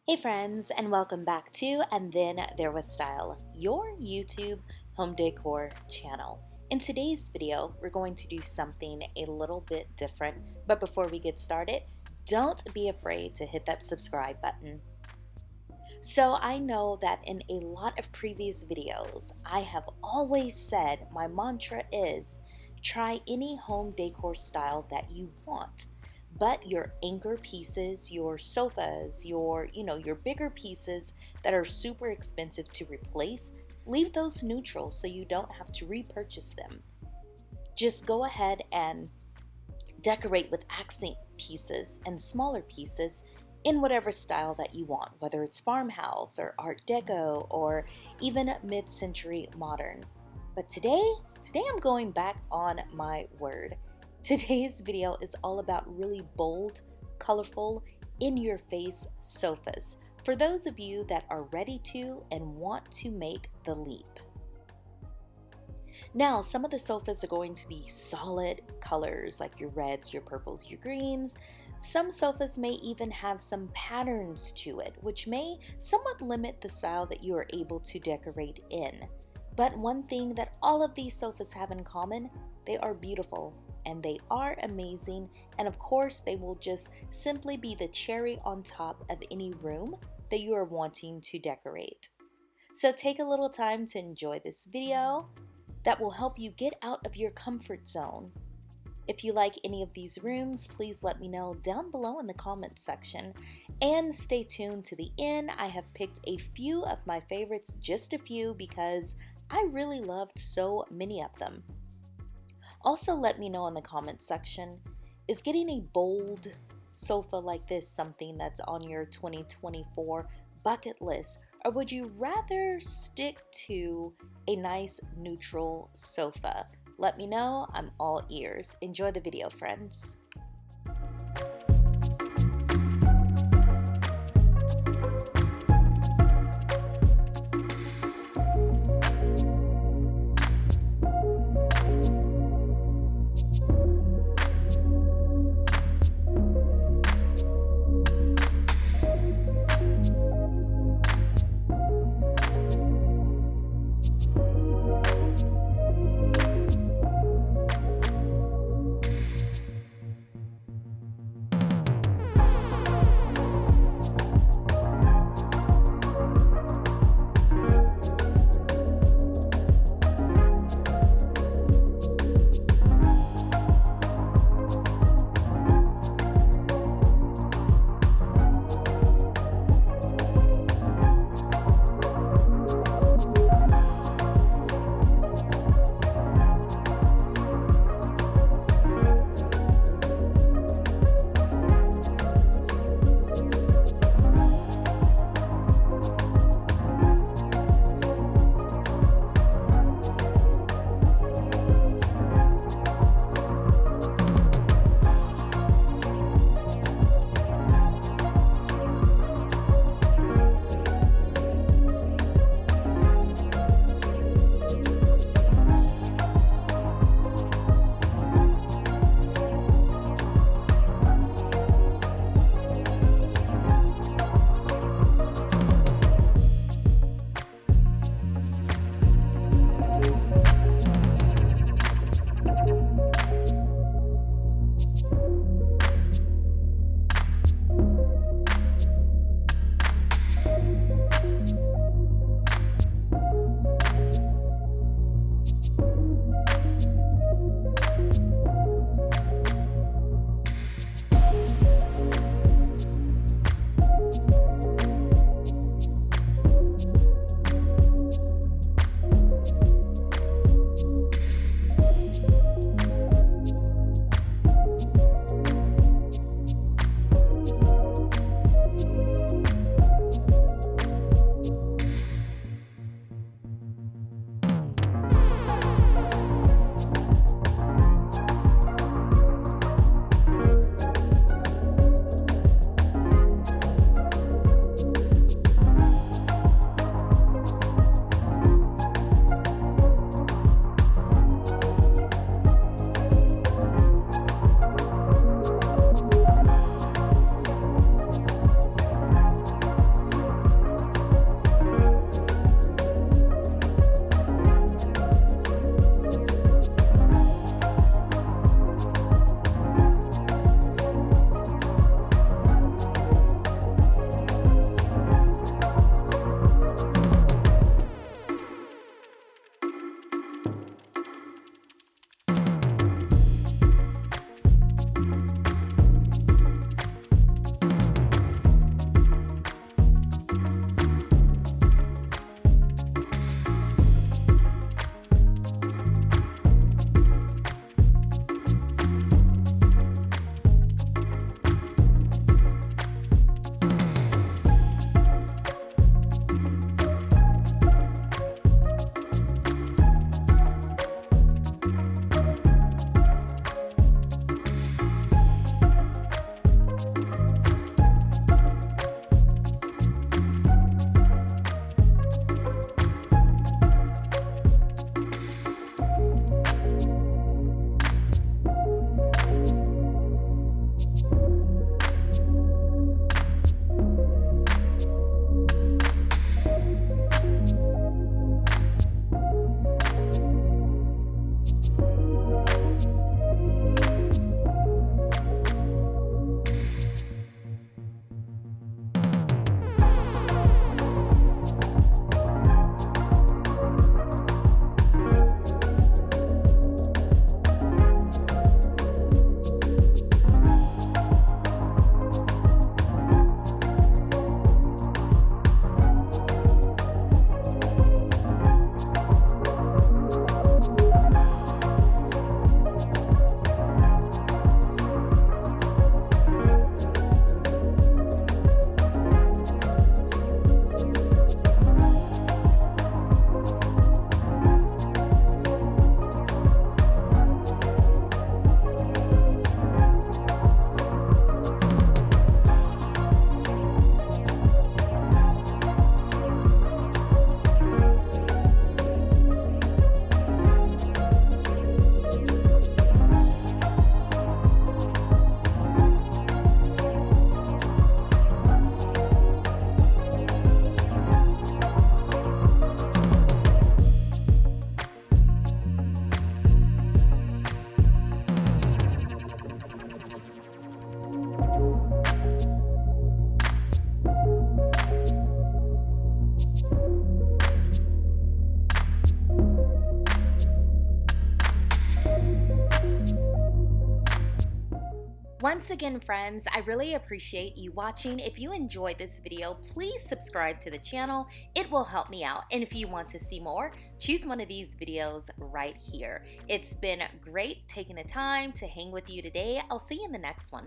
Hey friends, and welcome back to And Then There Was Style, your YouTube home decor channel. In today's video, we're going to do something a little bit different, but before we get started, don't be afraid to hit that subscribe button. So I know that in a lot of previous videos, I have always said my mantra is try any home decor style that you want. But your anchor pieces, your sofas, your bigger pieces that are super expensive to replace, leave those neutral so you don't have to repurchase them. Just go ahead and decorate with accent pieces and smaller pieces in whatever style that you want, whether it's farmhouse or art deco or even mid-century modern. But today I'm going back on my word. Today's video is all about really bold, colorful, in-your-face sofas for those of you that are ready to and want to make the leap. Now, some of the sofas are going to be solid colors like your reds, your purples, your greens. Some sofas may even have some patterns to it, which may somewhat limit the style that you are able to decorate in. But one thing that all of these sofas have in common, they are beautiful and they are amazing, and of course they will just simply be the cherry on top of any room that you are wanting to decorate. So take a little time to enjoy this video that will help you get out of your comfort zone. If you like any of these rooms, please let me know down below in the comments section, and stay tuned to the end. I have picked a few of my favorites, just a few, because I really loved so many of them. Also, let me know in the comments section, is getting a bold sofa like this something that's on your 2024 bucket list, or would you rather stick to a nice neutral sofa? Let me know, I'm all ears. Enjoy the video, friends. Once again, friends, I really appreciate you watching. If you enjoyed this video, please subscribe to the channel. It will help me out. And if you want to see more, choose one of these videos right here. It's been great taking the time to hang with you today. I'll see you in the next one.